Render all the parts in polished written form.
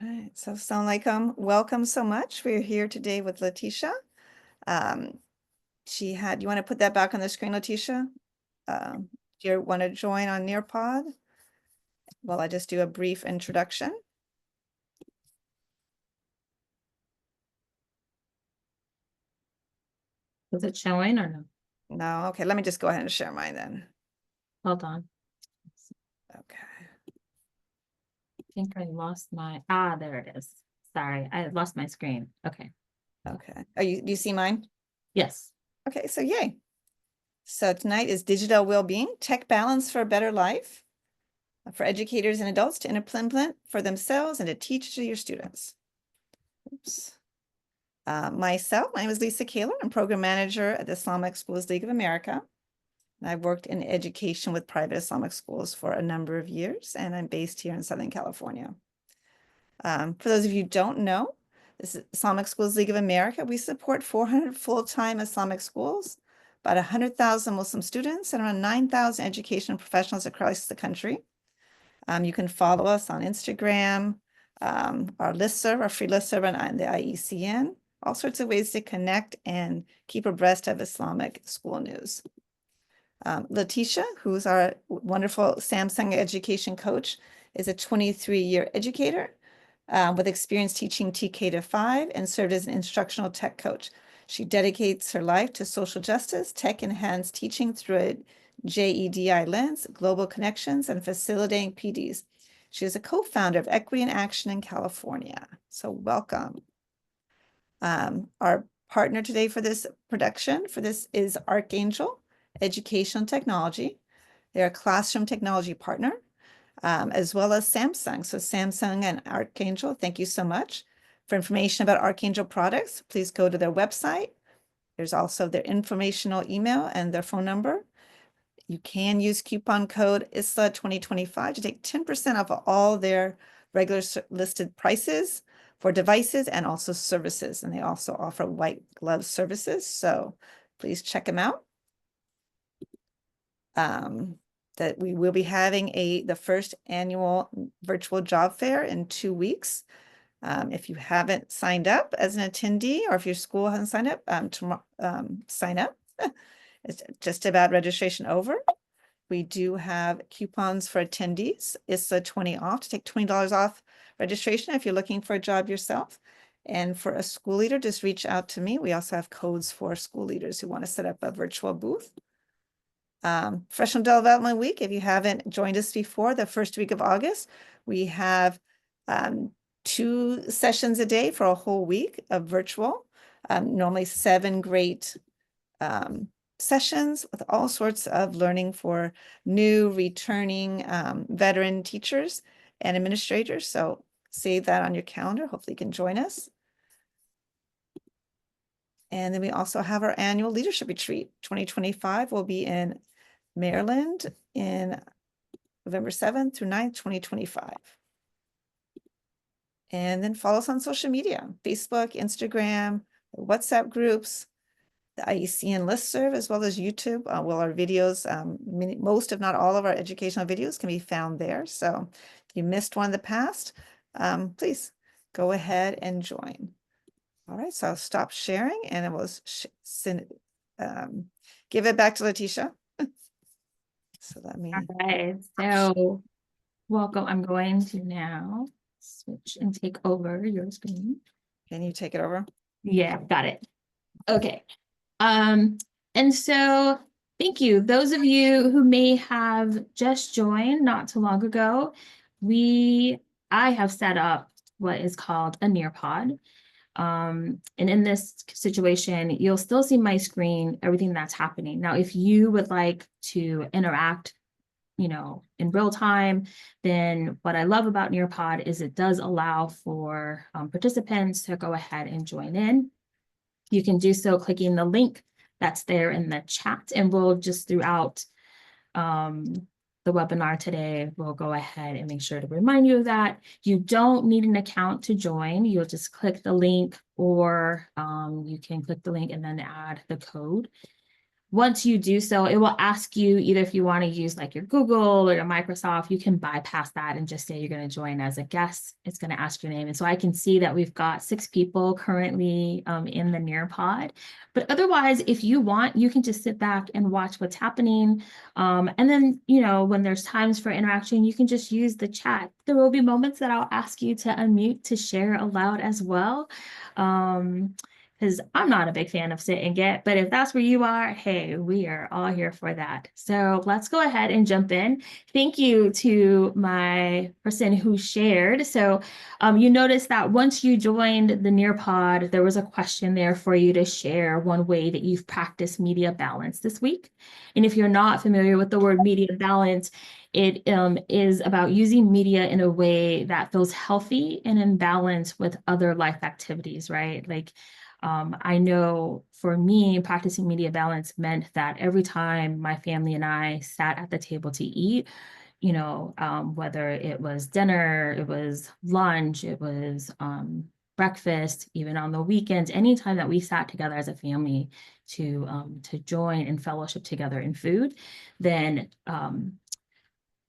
All right, so Assalamu alaikum. Welcome so much. We're here today with Letitia. Um, you want to put that back on the screen, Letitia? Do you want to join on Nearpod? Well, I just do a brief introduction. Was it showing or no? No, okay, let me just go ahead and share mine then. Hold on. Okay. I think I lost my, there it is. Sorry, I lost my screen. Okay. Okay. Do you see mine? Yes. Okay, so yay. So tonight is Digital Wellbeing, Tech Balance for a Better Life for educators and adults to implement for themselves and to teach to your students. Oops. My name is Lisa Kaler. I'm program manager at the Islamic Schools League of America. And I've worked in education with private Islamic schools for a number of years, and I'm based here in Southern California. For those of you who don't know, this is Islamic Schools League of America. We support 400 full-time Islamic schools, about 100,000 Muslim students, and around 9,000 education professionals across the country. You can follow us on Instagram, our listserv, our free listserv on the IECN, all sorts of ways to connect and keep abreast of Islamic school news. Letitia, who's our wonderful Samsung education coach, is a 23-year educator with experience teaching TK to 5 and served as an instructional tech coach. She dedicates her life to social justice, tech-enhanced teaching through a JEDI lens, global connections, and facilitating PDs. She is a co-founder of Equity in Action in California. So welcome. Our partner today for this production is Archangel Educational Technology. They're a classroom technology partner, as well as Samsung. So Samsung and Archangel, thank you so much. For information about Archangel products, please go to their website. There's also their informational email and their phone number. You can use coupon code ISLA 2025 to take 10% off all their regular listed prices for devices and also services. And they also offer white glove services. So please check them out. That we will be having the first annual virtual job fair in 2 weeks. If you haven't signed up as an attendee, or if your school hasn't signed up, sign up. It's just about registration over. We do have coupons for attendees. It's a 20 off to take $20 off registration if you're looking for a job yourself. And for a school leader, just reach out to me. We also have codes for school leaders who want to set up a virtual booth. Professional Development Week, if you haven't joined us before, the first week of August, we have 2 sessions a day for a whole week of virtual, normally 7 great sessions with all sorts of learning for new, returning veteran teachers and administrators. So save that on your calendar. Hopefully you can join us. And then we also have our annual leadership retreat. 2025 will be in Maryland in November 7th through 9th, 2025. And then follow us on social media, Facebook, Instagram, WhatsApp groups, the IECN listserv, as well as YouTube. Well, our videos, most if not all of our educational videos can be found there. So if you missed one in the past, please go ahead and join. All right, so I'll stop sharing and I will give it back to Letitia. So let me. All right. So welcome. I'm going to now switch and take over your screen. Can you take it over? Yeah, got it. Okay. And so thank you. Those of you who may have just joined not too long ago, I have set up what is called a Nearpod. And in this situation, you'll still see my screen, everything that's happening. Now, if you would like to interact, in real time, then what I love about Nearpod is it does allow for participants to go ahead and join in. You can do so clicking the link that's there in the chat, and we'll just throughout the webinar today, we'll go ahead and make sure to remind you of that. You don't need an account to join. You'll just click the link, or you can click the link and then add the code. once you do so, it will ask you either if you want to use like your Google or your Microsoft, you can bypass that and just say you're going to join as a guest. It's going to ask your name. And so I can see that we've got 6 people currently in the Nearpod. But otherwise, if you want, you can just sit back and watch what's happening. And then, when there's times for interaction, you can just use the chat. There will be moments that I'll ask you to unmute to share aloud as well. Because I'm not a big fan of sit and get, but if that's where you are, hey, we are all here for that. So let's go ahead and jump in. Thank you to my person who shared. So you notice that once you joined the Nearpod, there was a question there for you to share one way that you've practiced media balance this week. And if you're not familiar with the word media balance, it is about using media in a way that feels healthy and in balance with other life activities, right? Like, I know for me, practicing media balance meant that every time my family and I sat at the table to eat, whether it was dinner, it was lunch, it was breakfast, even on the weekends, anytime that we sat together as a family to join and fellowship together in food, then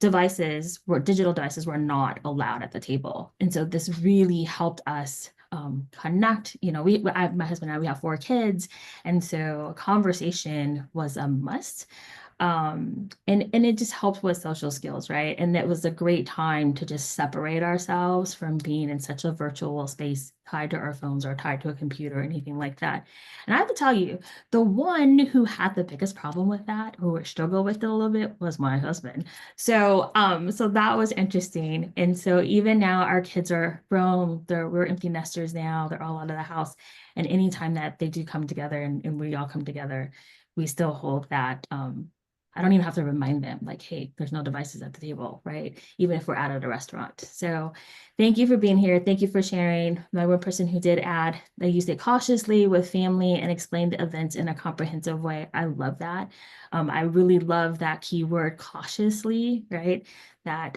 digital devices were not allowed at the table. And so this really helped us connect. My husband and I, we have 4 kids. And so conversation was a must. And it just helped with social skills, right? And it was a great time to just separate ourselves from being in such a virtual space tied to our phones or tied to a computer or anything like that. And I have to tell you, the one who had the biggest problem with that, who struggled with it a little bit, was my husband. So that was interesting. And so even now our kids are grown, we're empty nesters now, they're all out of the house. And anytime that they do come together and we all come together, we still hold that I don't even have to remind them like, hey, there's no devices at the table, right? Even if we're out at a restaurant. So thank you for being here. Thank you for sharing. My one person who did add, they used it cautiously with family and explained the events in a comprehensive way. I love that. I really love that keyword cautiously, right? That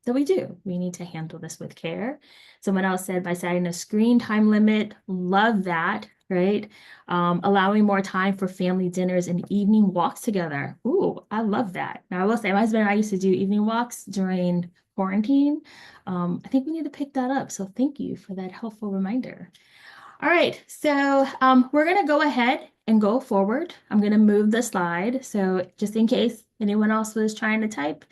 we do. We need to handle this with care. Someone else said by setting a screen time limit, love that, right? Allowing more time for family dinners and evening walks together. Ooh, I love that. Now I will say my husband and I used to do evening walks during quarantine. I think we need to pick that up. So thank you for that helpful reminder. All right, so we're gonna go ahead and go forward. I'm gonna move the slide. So just in case anyone else was trying to type,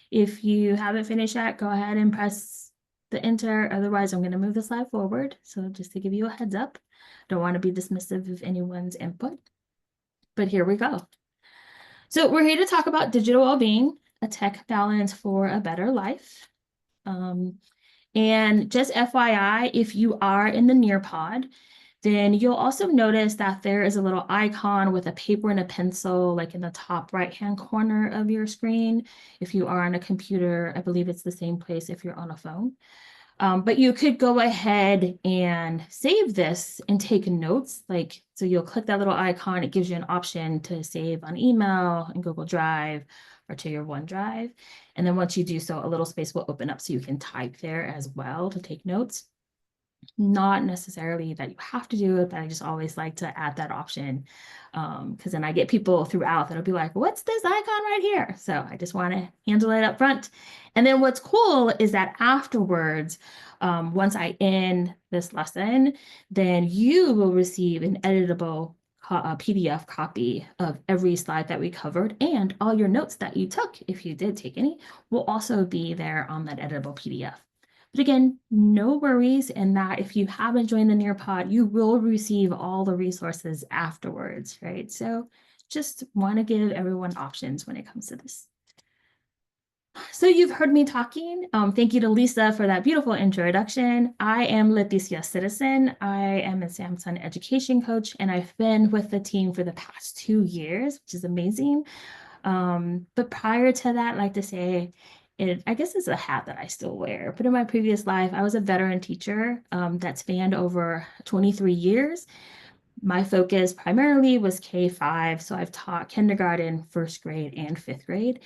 if you haven't finished yet, go ahead and press the enter. Otherwise, I'm gonna move the slide forward. So just to give you a heads up, don't want to be dismissive of anyone's input, but here we go. So we're here to talk about digital well-being, a tech balance for a better life. And just FYI, if you are in the Nearpod, then you'll also notice that there is a little icon with a paper and a pencil, like in the top right-hand corner of your screen. If you are on a computer, I believe it's the same place if you're on a phone. But you could go ahead and save this and take notes. So you'll click that little icon. It gives you an option to save on email and Google Drive or to your OneDrive. And then once you do so, a little space will open up so you can type there as well to take notes. Not necessarily that you have to do it, but I just always like to add that option because then I get people throughout that'll be like, what's this icon right here? So I just want to handle it up front. And then what's cool is that afterwards, once I end this lesson, then you will receive an editable PDF copy of every slide that we covered, and all your notes that you took, if you did take any, will also be there on that editable PDF. But again, no worries in that if you haven't joined the Nearpod, you will receive all the resources afterwards, right? So just want to give everyone options when it comes to this. So you've heard me talking. Thank you to Lisa for that beautiful introduction. I am Leticia Citizen. I am a Samsung education coach, and I've been with the team for the past 2 years, which is amazing. But prior to that, I'd like to say, I guess it's a hat that I still wear, but in my previous life, I was a veteran teacher that spanned over 23 years. My focus primarily was K-5, so I've taught kindergarten, first grade, and fifth grade.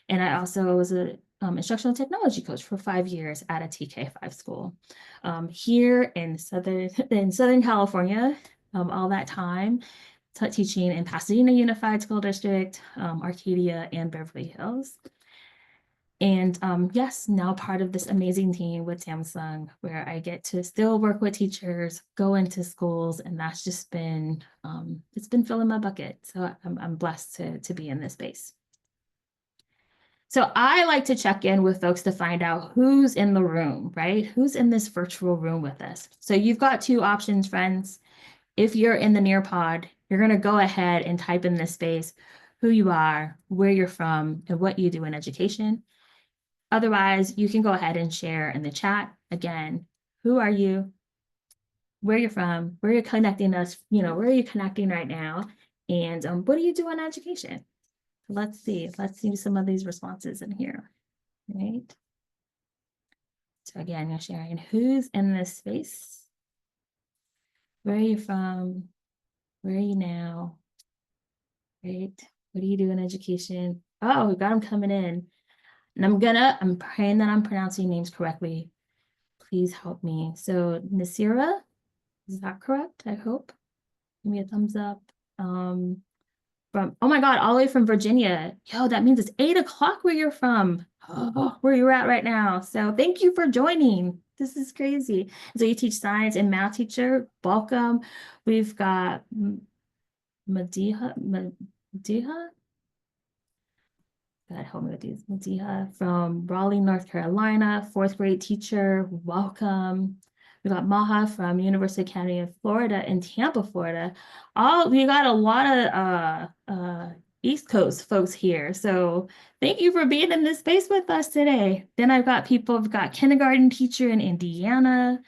And I also was an instructional technology coach for 5 years at a TK5 school. Here in Southern California, all that time, teaching in Pasadena Unified School District, Arcadia, and Beverly Hills. And yes, now part of this amazing team with Samsung, where I get to still work with teachers, go into schools, and that's just been it's been filling my bucket. So I'm blessed to be in this space. So I like to check in with folks to find out who's in the room, right? Who's in this virtual room with us? So you've got two options, friends. If you're in the Nearpod, you're going to go ahead and type in this space who you are, where you're from, and what you do in education. Otherwise, you can go ahead and share in the chat. Again, who are you? Where you're from? Where you're connecting us? Where are you connecting right now? And what do you do in education? Let's see. Let's see some of these responses in here. Right. So again, you're sharing who's in this space. Where are you from? Where are you now? Right. What do you do in education? Oh, we got them coming in. And I'm praying that I'm pronouncing names correctly. Please help me. So Nasira, is that correct? I hope. Give me a thumbs up. From, oh my God, all the way from Virginia. Yo, that means it's 8 o'clock where you're from, where you're at right now. So thank you for joining. This is crazy. So you teach science and math teacher. Welcome. We've got Madiha. God help me with these. Madiha from Raleigh, North Carolina, 4th grade teacher. Welcome. We got Maha from University Academy of Florida in Tampa, Florida. We got a lot of East Coast folks here. So thank you for being in this space with us today. Then I've got kindergarten teacher in Indiana,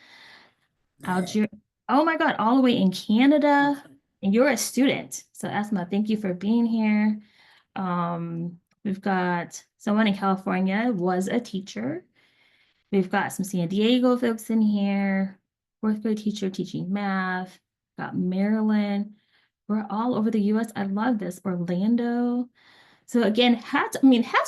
Algeria. Oh my God, all the way in Canada. And you're a student. So Asma, thank you for being here. We've got someone in California was a teacher. We've got some San Diego folks in here, 4th grade teacher teaching math, got Maryland. We're all over the US. I love this. Orlando. So again, hats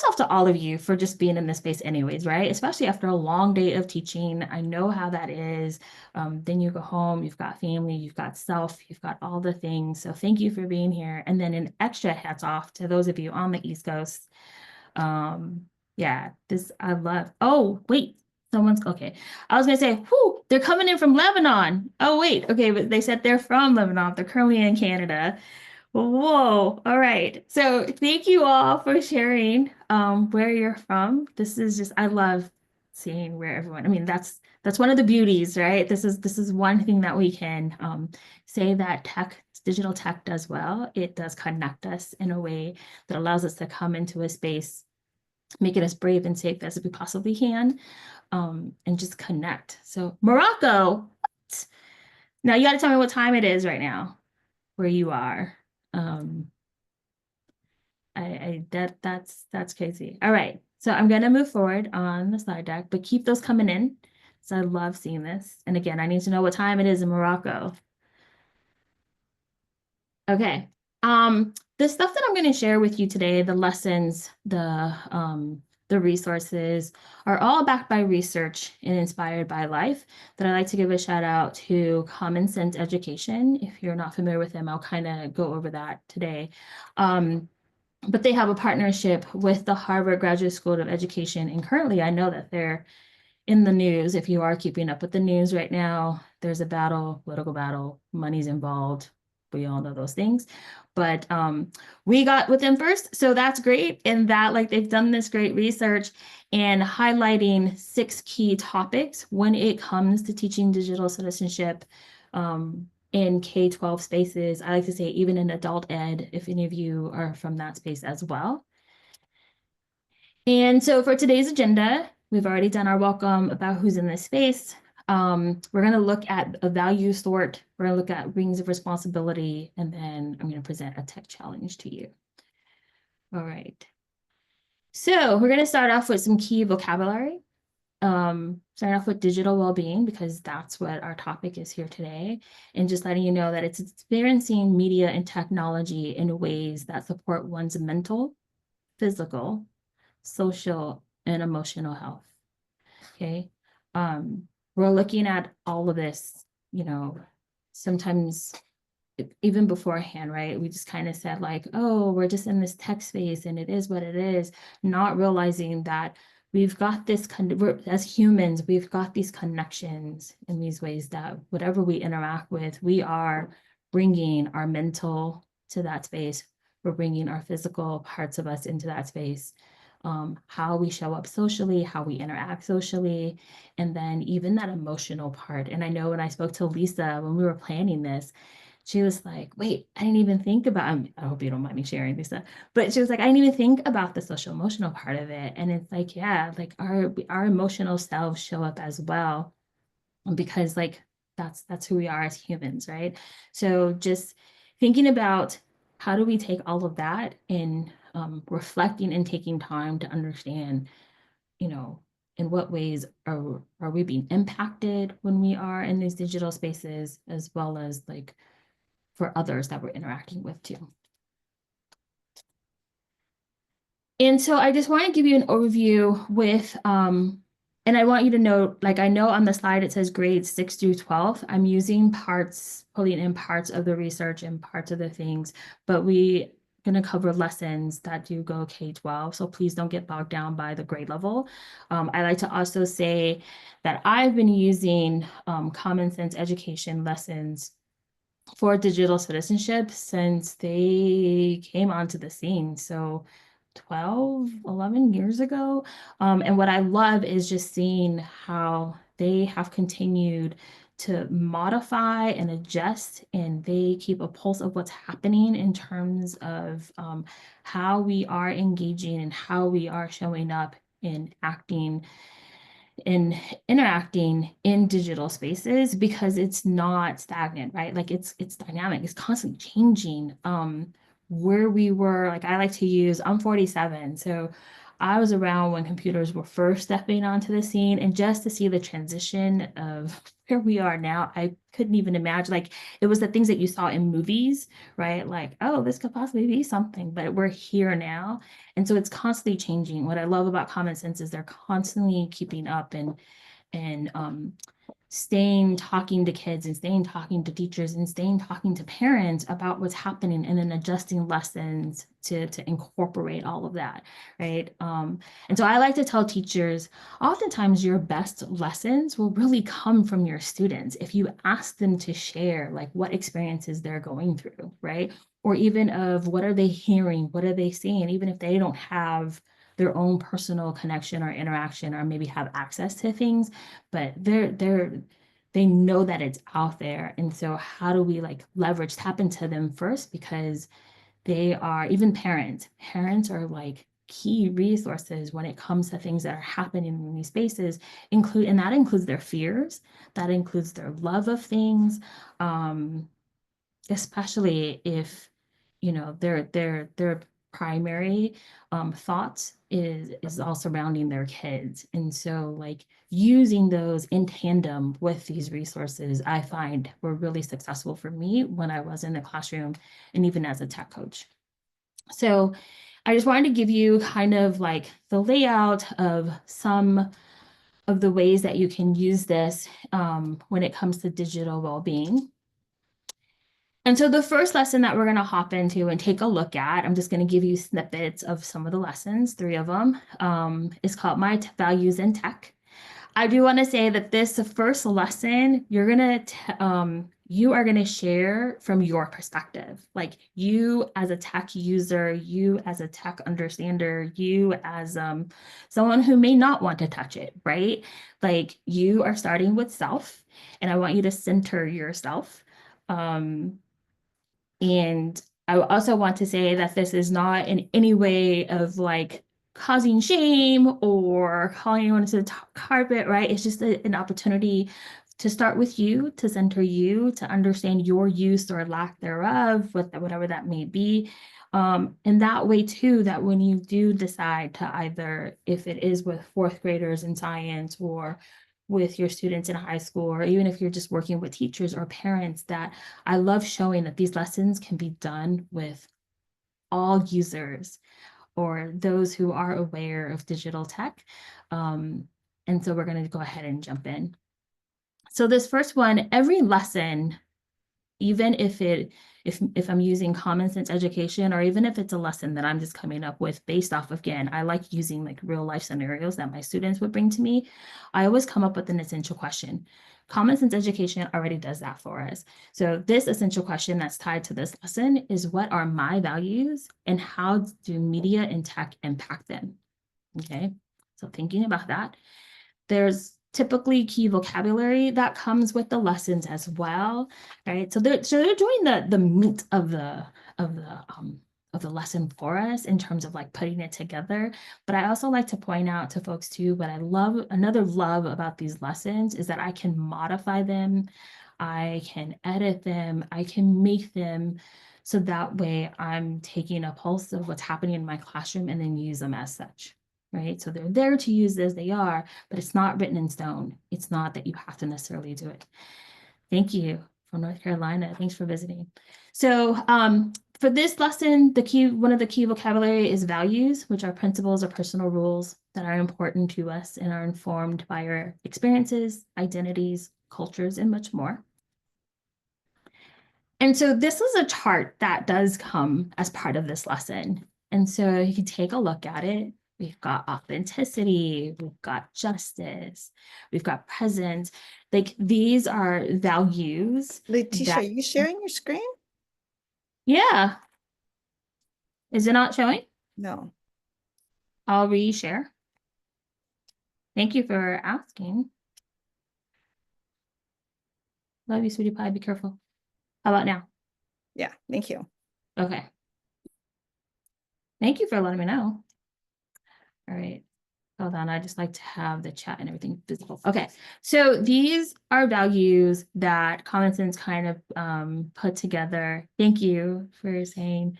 off to all of you for just being in this space anyways, right? Especially after a long day of teaching. I know how that is. Then you go home, you've got family, you've got self, you've got all the things. So thank you for being here. And then an extra hats off to those of you on the East Coast. Yeah, this I love. Oh, wait, someone's okay. I was gonna say, whoo, they're coming in from Lebanon. Oh, wait, okay, but they said they're from Lebanon. They're currently in Canada. Whoa, all right. So thank you all for sharing where you're from. This is just, I love seeing where everyone, that's one of the beauties, right? This is one thing that we can say that digital tech does well. It does connect us in a way that allows us to come into a space, make it as brave and safe as we possibly can, and just connect. So Morocco, what? Now you got to tell me what time it is right now, where you are. That's crazy. All right, so I'm gonna move forward on the slide deck, but keep those coming in. So I love seeing this. And again, I need to know what time it is in Morocco. Okay. The stuff that I'm going to share with you today, the lessons, the resources are all backed by research and inspired by life. That I like to give a shout out to Common Sense Education. If you're not familiar with them, I'll kind of go over that today. But they have a partnership with the Harvard Graduate School of Education. And currently I know that they're in the news. If you are keeping up with the news right now, there's a battle, political battle, money's involved. We all know those things, but we got with them first. So that's great. And that they've done this great research and highlighting 6 key topics when it comes to teaching digital citizenship in K-12 spaces. I like to say even in adult ed, if any of you are from that space as well. And so for today's agenda, we've already done our welcome about who's in this space. We're going to look at a value sort. We're going to look at rings of responsibility, and then I'm going to present a tech challenge to you. All right. So we're going to start off with some key vocabulary. Start off with digital well-being, because that's what our topic is here today. And just letting you know that it's experiencing media and technology in ways that support one's mental, physical, social, and emotional health. Okay. We're looking at all of this, sometimes even beforehand, right? We just kind of said like, oh, we're just in this tech space and it is what it is, not realizing that we've got this we're, as humans, we've got these connections in these ways that whatever we interact with, we are bringing our mental to that space. We're bringing our physical parts of us into that space. How we show up socially, how we interact socially, and then even that emotional part. And I know when I spoke to Lisa when we were planning this, she was like, wait, I didn't even think about, I hope you don't mind me sharing, Lisa, but she was like, I didn't even think about the social emotional part of it. And it's like, yeah, like our emotional selves show up as well, because like that's who we are as humans, right? So just thinking about how do we take all of that and reflecting and taking time to understand, you know, in what ways are we being impacted when we are in these digital spaces, as well as like for others that we're interacting with too. And so I just want to give you an overview with, and I want you to know, like I know on the slide it says grades 6 through 12. I'm using parts, pulling in parts of the research and parts of the things, but we going to cover lessons that do go K-12. So please don't get bogged down by the grade level. I like to also say that I've been using common sense education lessons for digital citizenship since they came onto the scene. So 12, 11 years ago. And what I love is just seeing how they have continued to modify and adjust, and they keep a pulse of what's happening in terms of how we are engaging and how we are showing up and acting and interacting in digital spaces, because it's not stagnant, right? Like it's dynamic, it's constantly changing. Where we were, like I like to use, I'm 47, so I was around when computers were first stepping onto the scene, and just to see the transition of where we are now, I couldn't even imagine. Like it was the things that you saw in movies, right? Like, oh, this could possibly be something, but we're here now. And so it's constantly changing. What I love about Common Sense is they're constantly keeping up and staying talking to kids and staying talking to teachers and staying talking to parents about what's happening, and then adjusting lessons to incorporate all of that, right? And so I like to tell teachers, oftentimes your best lessons will really come from your students if you ask them to share like what experiences they're going through, right? Or even of what are they hearing, what are they seeing, even if they don't have their own personal connection or interaction or maybe have access to things, but they know that it's out there. And so how do we like leverage, tap into them first, because they are, even parents are like key resources when it comes to things that are happening in these spaces, and that includes their fears, that includes their love of things, especially if, you know, their primary thoughts is all surrounding their kids. And so like using those in tandem with these resources, I find were really successful for me when I was in the classroom and even as a tech coach. So I just wanted to give you kind of like the layout of some of the ways that you can use this when it comes to digital well-being. And so the first lesson that we're going to hop into and take a look at, I'm just going to give you snippets of some of the lessons, 3 of them, is called My Values in Tech. I do want to say that this first lesson, you are going to share from your perspective, like you as a tech user, you as a tech understander, you as someone who may not want to touch it, right? Like you are starting with self, and I want you to center yourself. And I also want to say that this is not in any way of like causing shame or calling anyone to the top carpet, right? It's just an opportunity to start with you, to center you, to understand your use or lack thereof, whatever that may be. And that way too, that when you do decide to either, if it is with 4th graders in science or with your students in high school, or even if you're just working with teachers or parents, that I love showing that these lessons can be done with all users or those who are aware of digital tech. And so we're going to go ahead and jump in. So this first one, every lesson even if I'm using common sense education, or even if it's a lesson that I'm just coming up with based off of, again, I like using like real life scenarios that my students would bring to me. I always come up with an essential question. Common sense education already does that for us. So this essential question that's tied to this lesson is, what are my values and how do media and tech impact them? Okay, so thinking about that, there's typically key vocabulary that comes with the lessons as well, right? So they're doing the meat of the lesson for us in terms of like putting it together. But I also like to point out to folks too, what I love, another love about these lessons is that I can modify them, I can edit them, I can make them so that way I'm taking a pulse of what's happening in my classroom and then use them as such. Right. So they're there to use as they are, but it's not written in stone. It's not that you have to necessarily do it. Thank you from North Carolina. Thanks for visiting. So for this lesson, one of the key vocabulary is values, which are principles or personal rules that are important to us and are informed by our experiences, identities, cultures, and much more. And so this is a chart that does come as part of this lesson. And so you can take a look at it. We've got authenticity, we've got justice, we've got presence. Like these are values Letitia, that, are you sharing your screen? yeah. Is it not showing? No. I'll reshare. Thank you for asking. Love you, sweetie pie. Be careful. How about now? Yeah, thank you. Okay. Thank you for letting me know. All right. Hold on, I just like to have the chat and everything visible. Okay, so these are values that Common Sense kind of put together. Thank you for saying,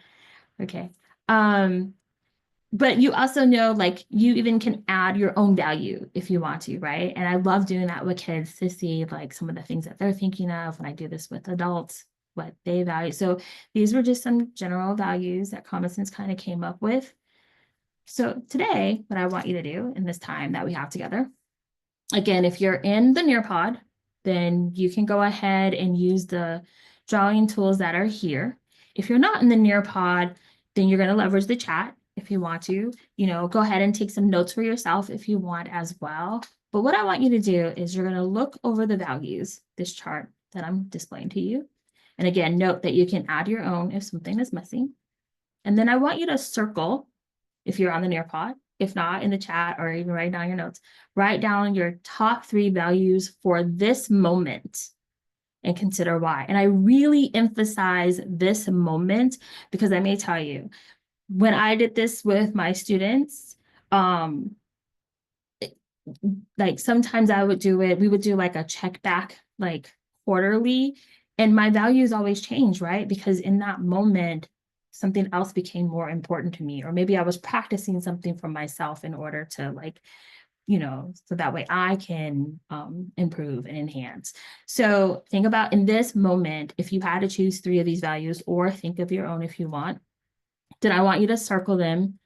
okay. But you also know, like, you even can add your own value if you want to, right? And I love doing that with kids to see like some of the things that they're thinking of when I do this with adults, what they value. So these were just some general values that Common Sense kind of came up with. So today, what I want you to do in this time that we have together, again, if you're in the Nearpod, then you can go ahead and use the drawing tools that are here. If you're not in the Nearpod, then you're going to leverage the chat if you want to, go ahead and take some notes for yourself if you want as well. But what I want you to do is you're going to look over the values, this chart that I'm displaying to you. And again, note that you can add your own if something is missing. And then I want you to circle if you're on the Nearpod. If not, in the chat or even write down your notes, write down your top 3 values for this moment and consider why. And I really emphasize this moment because I may tell you, when I did this with my students, like sometimes we would do like a check back, like quarterly, and my values always change, right? Because in that moment, something else became more important to me, or maybe I was practicing something for myself in order to like, so that way I can improve and enhance. So think about in this moment, if you had to choose 3 of these values, or think of your own if you want, then I want you to circle them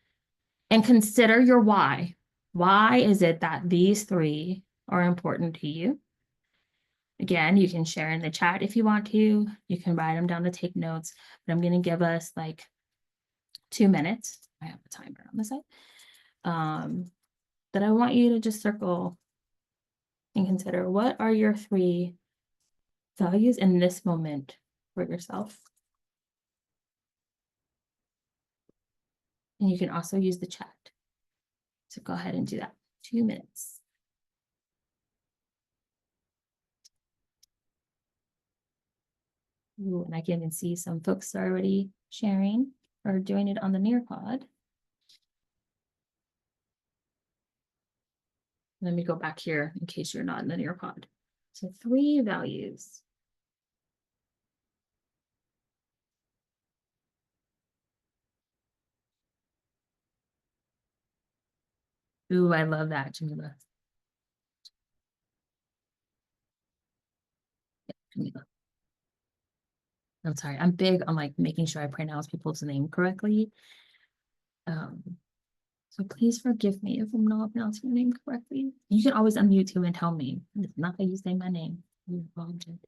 and consider your why. Why is it that these 3 are important to you? Again, you can share in the chat if you want to. You can write them down to take notes, but I'm going to give us like 2 minutes. I have a timer on the side. That I want you to just circle and consider, what are your 3 values in this moment for yourself? And you can also use the chat. So go ahead and do that. 2 minutes. Ooh, and I can even see some folks are already sharing or doing it on the Nearpod. Let me go back here in case you're not in the Nearpod. So 3 values. Ooh, I love that, Jamila. Yeah, Jamila. I'm sorry. I'm big on like making sure I pronounce people's name correctly. So please forgive me if I'm not pronouncing your name correctly. You can always unmute too and tell me. It's not that you say my name. You all did.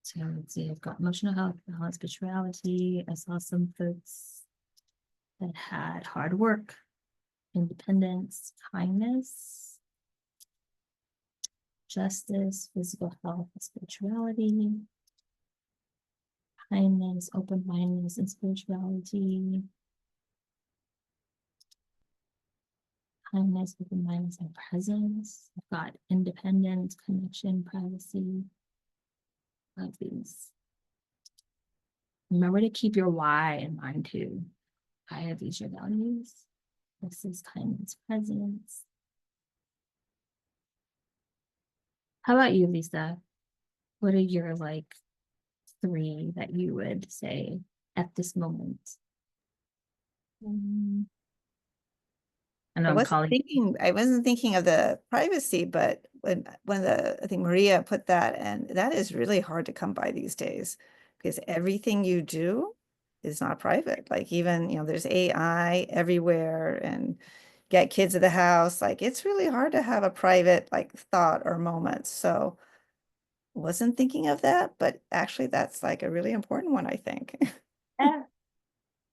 So let's see, I've got emotional health, balance, spirituality. I saw some folks that had hard work, independence, kindness, justice, physical health, and spirituality, kindness, open-mindedness, and spirituality, kindness, open-mindedness, and presence. I've got independence, connection, privacy. Love these. Remember to keep your why in mind too. I have these your values. This is kindness, presence. How about you, Lisa? What are your like 3 that you would say at this moment? I know I'm calling. I wasn't thinking of the privacy, but I think Maria put that, and that is really hard to come by these days because everything you do is not private. Like even, there's AI everywhere and get kids at the house. Like it's really hard to have a private like thought or moment. So wasn't thinking of that, but actually that's like a really important one, I think. Yeah.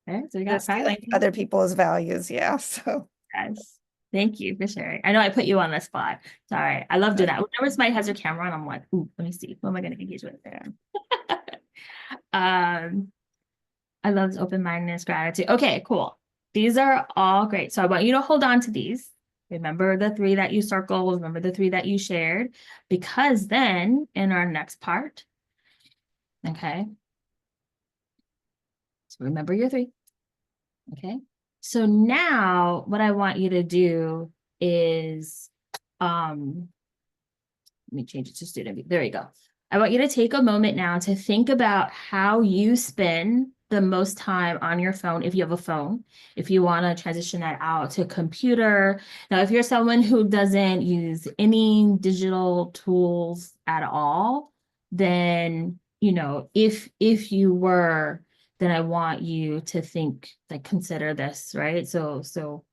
Okay, so we got Stealing privacy. other people's values. Yeah. So. Yes. Thank you for sharing. I know I put you on the spot. Sorry. I love doing that. Whenever somebody has their camera on, I'm like, ooh, let me see. What am I going to engage with there? I love open-mindedness, gratitude. Okay, cool. These are all great. So I want you to hold on to these. Remember the 3 that you circled, remember the 3 that you shared, because then in our next part, okay, so remember your 3, okay? So now what I want you to do is, let me change it to student view. There you go. I want you to take a moment now to think about how you spend the most time on your phone, if you have a phone, if you want to transition that out to computer. Now, if you're someone who doesn't use any digital tools at all, then, if you were, then I want you to think, like, consider this, right? So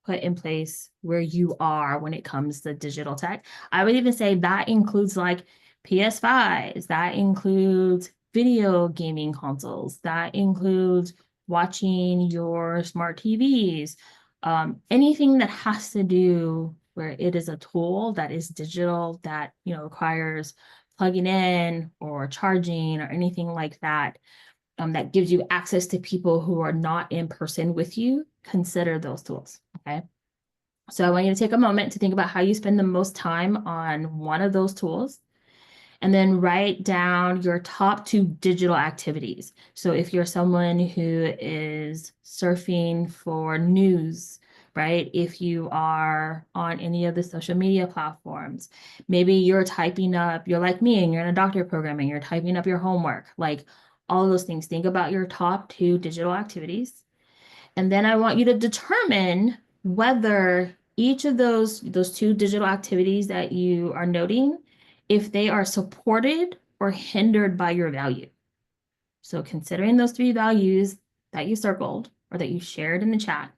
put in place where you are when it comes to digital tech. I would even say that includes like PS5s, that includes video gaming consoles, that includes watching your smart TVs, anything that has to do where it is a tool that is digital that requires plugging in or charging or anything like that. That gives you access to people who are not in person with you, consider those tools, okay? So I want you to take a moment to think about how you spend the most time on one of those tools, and then write down your top 2 digital activities. So if you're someone who is surfing for news, right? If you are on any of the social media platforms, maybe you're like me and you're in a doctor program and you're typing up your homework, like all those things. Think about your top 2 digital activities. And then I want you to determine whether each of those 2 digital activities that you are noting, if they are supported or hindered by your value. So considering those 3 values that you circled or that you shared in the chat,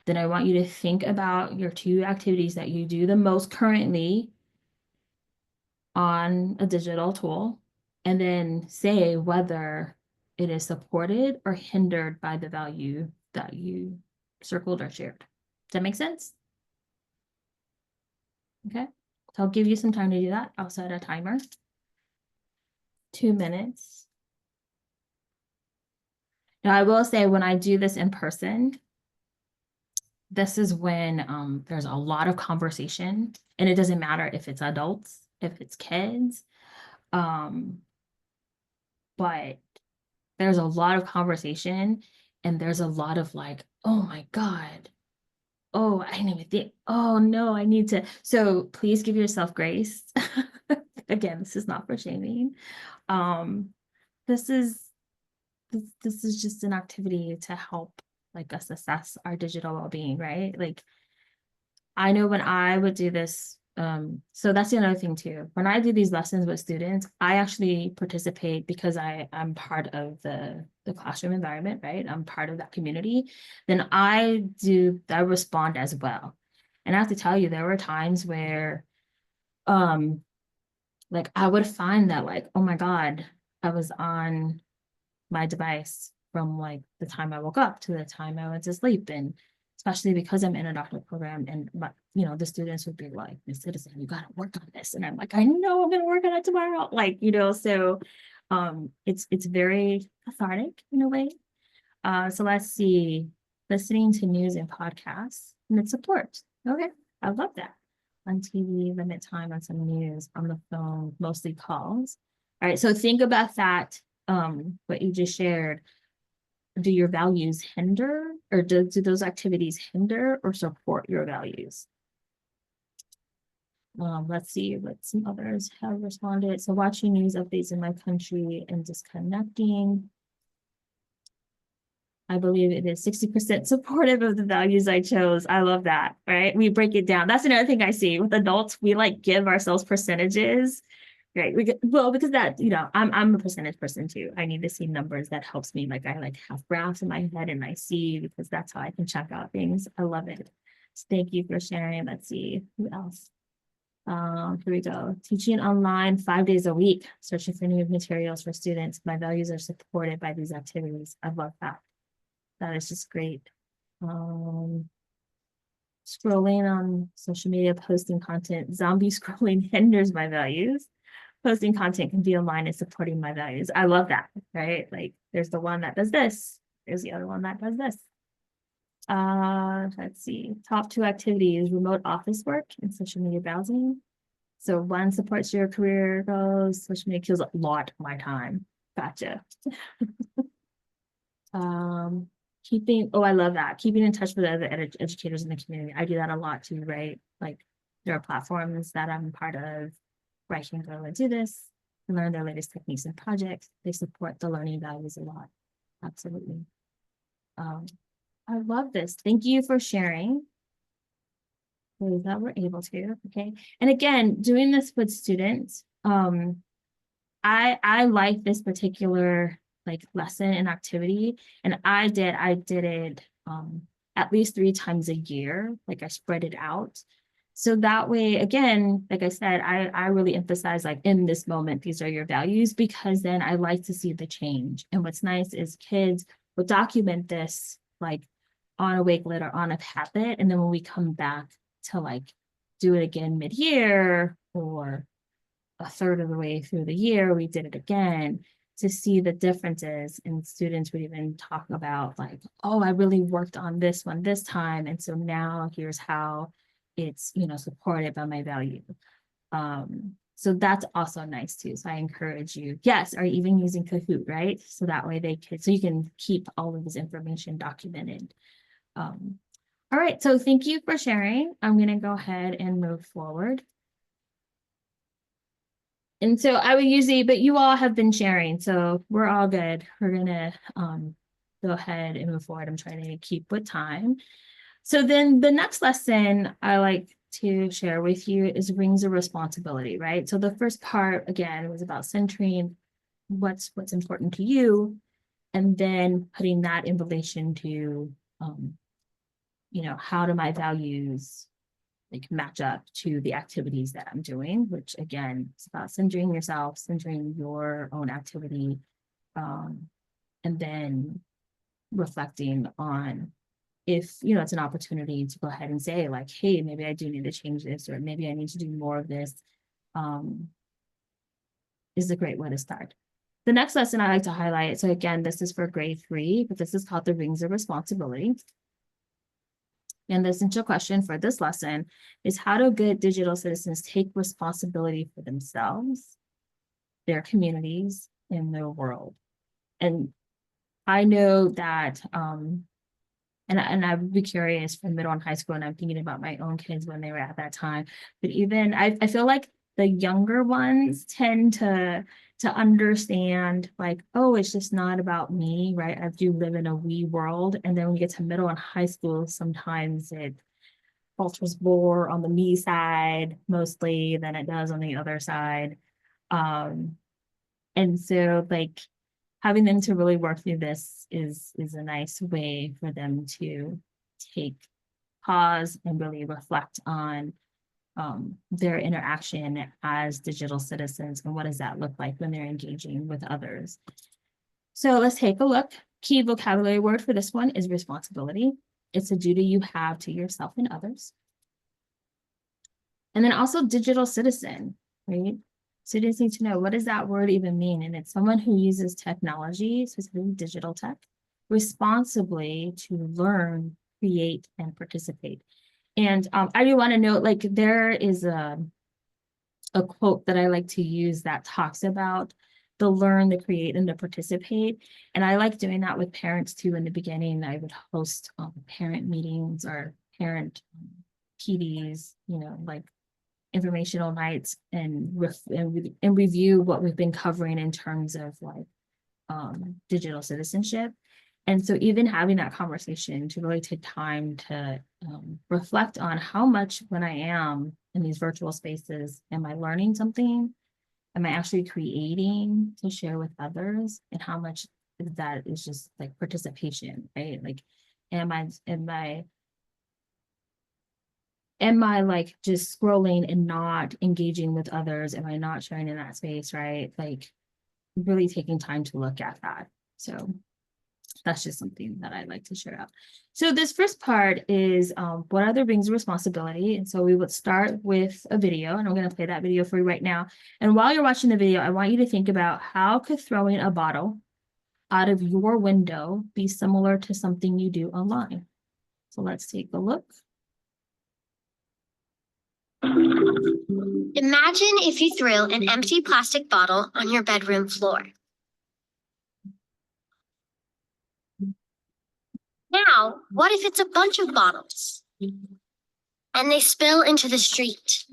then I want you to think about your 2 activities that you do the most currently on a digital tool, and then say whether it is supported or hindered by the value that you circled or shared. Does that make sense? Okay, so I'll give you some time to do that. I'll set a timer. 2 minutes. Now, I will say when I do this in person, this is when there's a lot of conversation, and it doesn't matter if it's adults, if it's kids, but there's a lot of conversation, and there's a lot of like, oh my God, oh, I didn't even think, oh no, I need to. So please give yourself grace. Again, this is not for shaming. Um, this is this is just an activity to help like us assess our digital well-being, right? Like I know when I would do this, so that's another thing too. When I do these lessons with students, I actually participate because I'm part of the classroom environment, right? I'm part of that community. Then I respond as well. And I have to tell you, there were times where like I would find that like, oh my God, I was on my device from like the time I woke up to the time I went to sleep. And especially because I'm in a doctoral program and the students would be like, Miss Citizen, you gotta work on this. And I'm like, I know I'm gonna work on it tomorrow. Like, so it's very cathartic in a way. So let's see, listening to news and podcasts and its support. Okay, I love that. On TV, limit time on some news, on the phone, mostly calls. All right, so think about that, what you just shared. Do your values hinder, or do those activities hinder or support your values? Let's see what some others have responded. So watching news updates in my country and disconnecting. I believe it is 60% supportive of the values I chose. I love that, right? We break it down. That's another thing I see with adults. We like give ourselves percentages, right? Because that, I'm a percentage person too. I need to see numbers. That helps me. Like I like have graphs in my head and I see, because that's how I can check out things. I love it. So thank you for sharing. Let's see who else. Here we go. Teaching online 5 days a week, searching for new materials for students. My values are supported by these activities. I love that. That is just great. Scrolling on social media, posting content, zombie scrolling hinders my values. Posting content can be online and supporting my values. I love that, right? Like there's the one that does this. There's the other one that does this. Let's see. Top 2 activities, remote office work and social media browsing. So one supports your career goals, social media kills a lot of my time. Gotcha. I love that. Keeping in touch with other educators in the community. I do that a lot too, right? Like there are platforms that I'm part of where I can go and do this and learn their latest techniques and projects. They support the learning values a lot. Absolutely. I love this. Thank you for sharing. That we're able to, okay. And again, doing this with students, I like this particular like lesson and activity, and I did it at least 3 times a year. Like I spread it out, so that way, again, like I said, I really emphasize like in this moment, these are your values, because then I like to see the change. And what's nice is kids will document this like on a Wakelet or on a Padlet, and then when we come back to like do it again mid-year or a third of the way through the year, we did it again to see the differences. And students would even talk about like, oh, I really worked on this one this time. And so now here's how it's, supported by my value. So that's also nice too. So I encourage you, yes, or even using Kahoot, right? So that way so you can keep all of this information documented. All right, so thank you for sharing. I'm gonna go ahead and move forward. And so I would usually, but you all have been sharing, so we're all good. We're gonna go ahead and move forward. I'm trying to keep with time. So then the next lesson I like to share with you is rings of responsibility, right? So the first part, again, was about centering what's important to you, and then putting that in relation to, how do my values like match up to the activities that I'm doing, which again, is about centering yourself, centering your own activity, and then reflecting on if, it's an opportunity to go ahead and say like, hey, maybe I do need to change this, or maybe I need to do more of this, is a great way to start. The next lesson I like to highlight, so again, this is for grade 3, but this is called the rings of responsibility. And the essential question for this lesson is, how do good digital citizens take responsibility for themselves, their communities, and their world? And I know that, and I would be curious for middle and high school, and I'm thinking about my own kids when they were at that time, but even I feel like the younger ones tend to understand like, oh, it's just not about me, right? I do live in a we world. And then when you get to middle and high school, sometimes it falters more on the me side mostly than it does on the other side. And so like having them to really work through this is a nice way for them to take pause and really reflect on their interaction as digital citizens, and what does that look like when they're engaging with others. So let's take a look. Key vocabulary word for this one is responsibility. It's a duty you have to yourself and others. And then also digital citizen, right? Students need to know, what does that word even mean? And it's someone who uses technology, specifically digital tech, responsibly to learn, create, and participate. And I do want to note, like, there is a quote that I like to use that talks about the learn, the create, and the participate. And I like doing that with parents too. In the beginning, I would host parent meetings or parent PDs, you know, like informational nights, and review what we've been covering in terms of like digital citizenship. And so even having that conversation to really take time to reflect on how much, when I am in these virtual spaces, am I learning something? Am I actually creating to share with others? And how much that is just like participation, right? Like, am I like just scrolling and not engaging with others? Am I not sharing in that space, right? Like really taking time to look at that. So that's just something that I'd like to share out. So this first part is what other brings responsibility. And so we would start with a video, and I'm going to play that video for you right now. And while you're watching the video, I want you to think about, how could throwing a bottle out of your window be similar to something you do online? So let's take a look. Imagine if you threw an empty plastic bottle on your bedroom floor. Now, what if it's a bunch of bottles and they spill into the street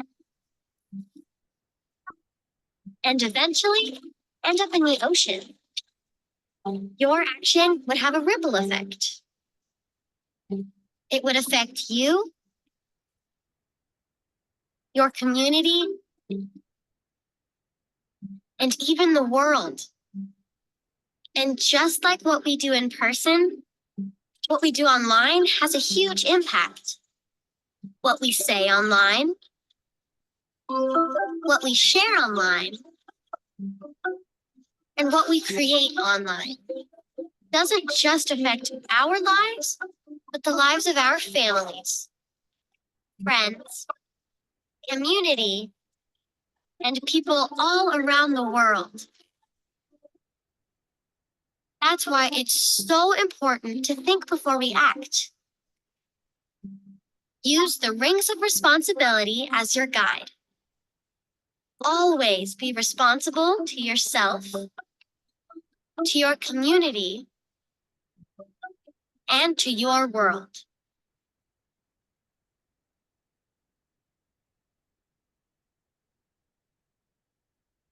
and eventually end up in the ocean? Your action would have a ripple effect. It would affect you, your community, and even the world. And just like what we do in person, what we do online has a huge impact. What we say online, what we share online, and what we create online doesn't just affect our lives, but the lives of our families, friends, community, and people all around the world. That's why it's so important to think before we act. Use the rings of responsibility as your guide. Always be responsible to yourself, to your community, and to your world.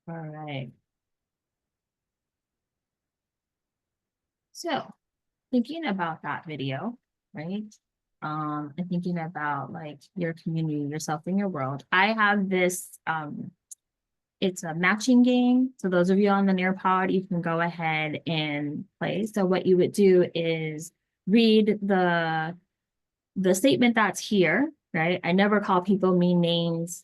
All right. So thinking about that video, right? And thinking about like your community, yourself, and your world. I have this, it's a matching game. So those of you on the Nearpod, you can go ahead and play. So what you would do is read the statement that's here, right? I never call people mean names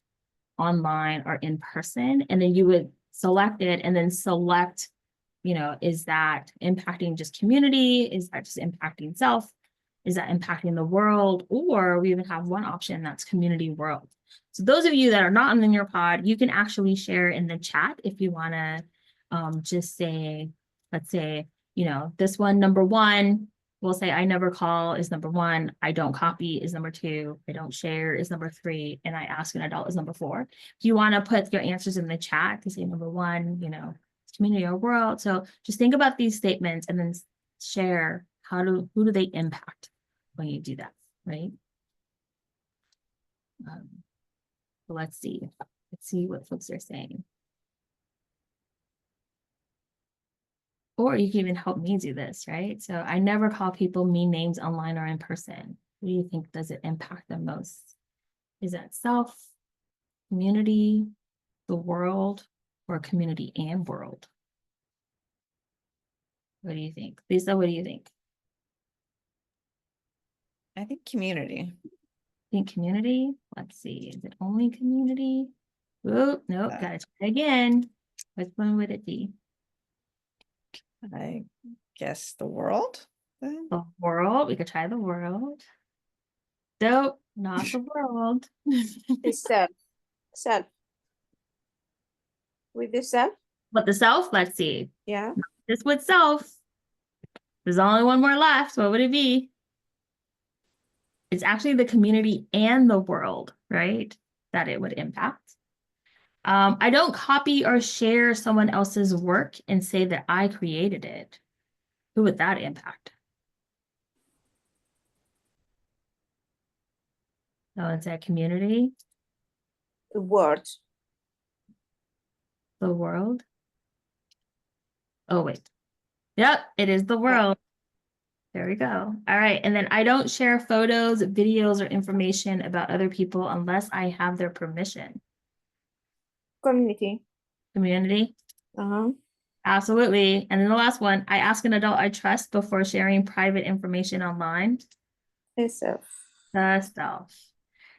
online or in person. And then you would select it and then select, you know, is that impacting just community? Is that just impacting self? Is that impacting the world? Or we even have one option that's community world. So those of you that are not on the Nearpod, you can actually share in the chat if you want to just say, let's say, you know, this one, number one, we'll say I never call is number one, I don't copy is number two, I don't share is number three, and I ask an adult is number four. If you want to put your answers in the chat to say number one, you know, community or world. So just think about these statements and then share who do they impact when you do that, right? So let's see what folks are saying. Or you can even help me do this, right? So I never call people mean names online or in person. What do you think does it impact them most? Is that self, community, the world, or community and world? What do you think? Lisa, what do you think? I think community. think community. Let's see. Is it only community? Oh, nope. Gotta try again. Which one would it be? I guess the world then? The world. We could try the world. Nope, not the world. It's self. Self. With the self? But the self, let's see. Yeah. This with self. There's only one more left. What would it be? It's actually the community and the world, right? That it would impact. I don't copy or share someone else's work and say that I created it. Who would that impact? Oh, it's that community, The word. the world. Oh, wait. Yep, it is the world. There we go. All right. And then I don't share photos, videos, or information about other people unless I have their permission. Community. Community. Uh-huh. Absolutely. And then the last one, I ask an adult I trust before sharing private information online. It's self. The self.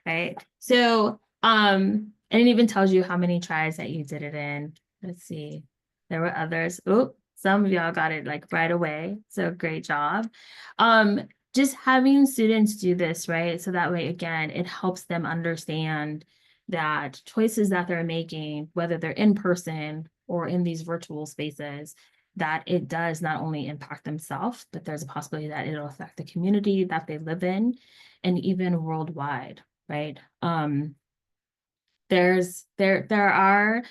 Right. So, and it even tells you how many tries that you did it in. Let's see. There were others. Oh, some of y'all got it like right away. So great job. Just having students do this, right? So that way, again, it helps them understand that choices that they're making, whether they're in person or in these virtual spaces, that it does not only impact themselves, but there's a possibility that it'll affect the community that they live in and even worldwide, right? There are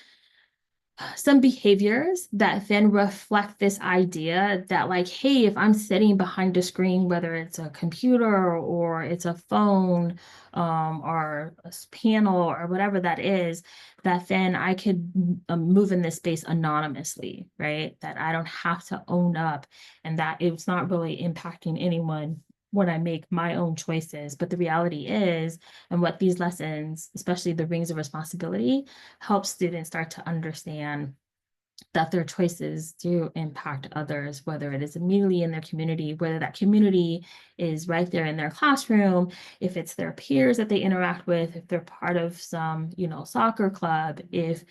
some behaviors that then reflect this idea that like, hey, if I'm sitting behind a screen, whether it's a computer or it's a phone or a panel or whatever that is, that then I could move in this space anonymously, right? That I don't have to own up and that it's not really impacting anyone when I make my own choices. But the reality is, and what these lessons, especially the rings of responsibility, help students start to understand that their choices do impact others, whether it is immediately in their community, whether that community is right there in their classroom, if it's their peers that they interact with, if they're part of some, soccer club, if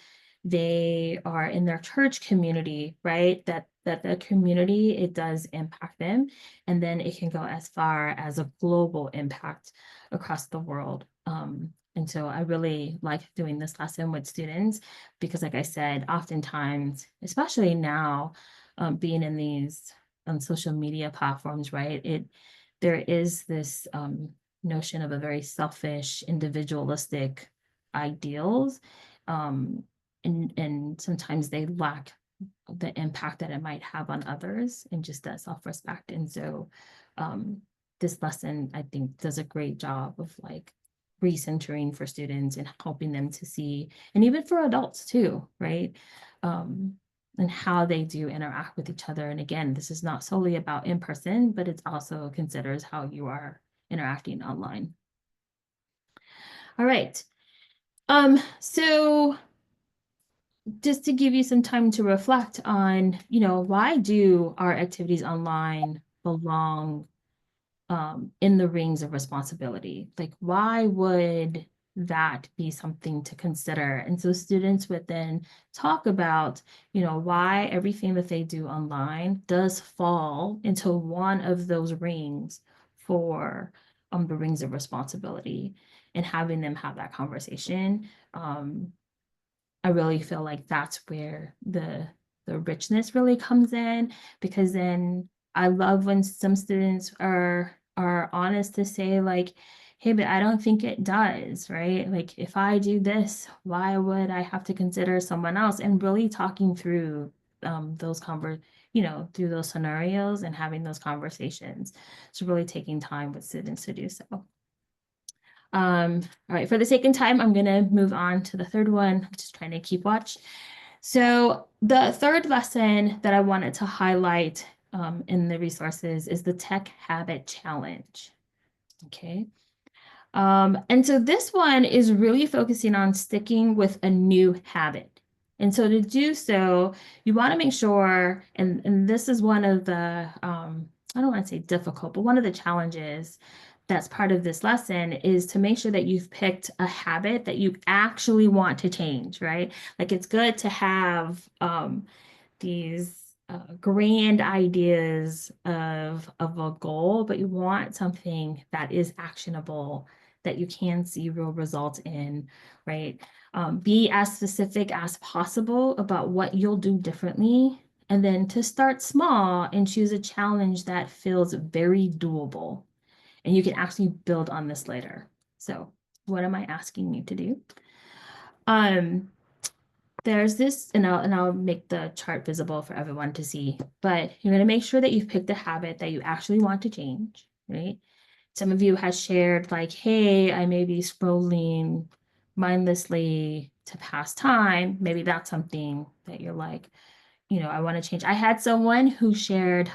they are in their church community, right? That the community, it does impact them. And then it can go as far as a global impact across the world. And so I really like doing this lesson with students because like I said, oftentimes, especially now, being in these social media platforms, right? There is this notion of a very selfish, individualistic ideals. And sometimes they lack the impact that it might have on others and just that self-respect. And so this lesson, I think, does a great job of like recentering for students and helping them to see, and even for adults too, right? And how they do interact with each other. And again, this is not solely about in person, but it also considers how you are interacting online. All right. So just to give you some time to reflect on, why do our activities online belong in the rings of responsibility? Like, why would that be something to consider? And so students would then talk about, why everything that they do online does fall into one of those rings for the rings of responsibility, and having them have that conversation. I really feel like that's where the richness really comes in, because then I love when some students are honest to say like, hey, but I don't think it does, right? Like if I do this, why would I have to consider someone else? And really talking through those through those scenarios and having those conversations. So really taking time with students to do so. All right, for the sake of time, I'm gonna move on to the third one, just trying to keep watch. So the third lesson that I wanted to highlight in the resources is the Tech Habit Challenge. Okay. And so this one is really focusing on sticking with a new habit. And so to do so, you want to make sure, and this is one of the, I don't want to say difficult, but one of the challenges that's part of this lesson is to make sure that you've picked a habit that you actually want to change, right? Like it's good to have these grand ideas of a goal, but you want something that is actionable, that you can see real results in, right? Be as specific as possible about what you'll do differently, and then to start small and choose a challenge that feels very doable. And you can actually build on this later. So what am I asking you to do? There's this, and I'll make the chart visible for everyone to see, but you're going to make sure that you've picked a habit that you actually want to change, right? Some of you has shared like, hey, I may be scrolling mindlessly to pass time. Maybe that's something that you're like, I want to change. I had someone who shared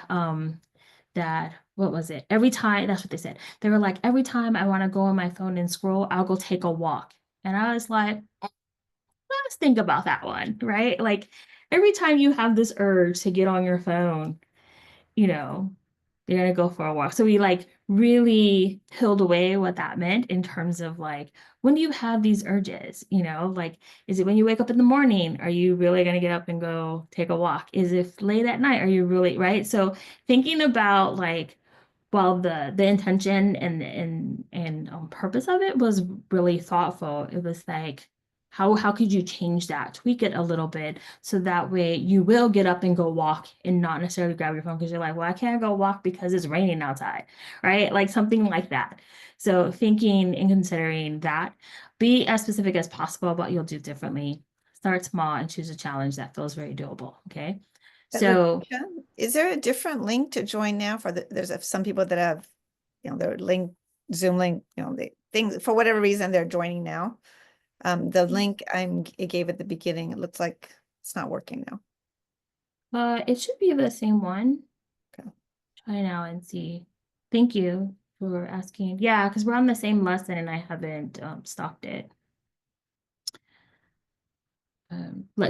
that, what was it? Every time, that's what they said. They were like, every time I want to go on my phone and scroll, I'll go take a walk. And I was like, let's think about that one, right? Like every time you have this urge to get on your phone, you know, you're gonna go for a walk. So we like really peeled away what that meant in terms of like, when do you have these urges? Like, is it when you wake up in the morning? Are you really gonna get up and go take a walk? Is it late at night? Are you really, right? So thinking about like, well, the intention and purpose of it was really thoughtful. It was like, how could you change that, tweak it a little bit, so that way you will get up and go walk and not necessarily grab your phone because you're like, well, I can't go walk because it's raining outside, right? Like something like that. So thinking and considering that, be as specific as possible about what you'll do differently. Start small and choose a challenge that feels very doable. Okay. So Letitia, is there a different link to join now for there's some people that have, their link, Zoom link, the things, for whatever reason, they're joining now. The link I gave at the beginning, it looks like it's not working now. it should be the same one. Okay. Try now and see. Thank you for asking. Yeah, because we're on the same lesson and I haven't stopped it.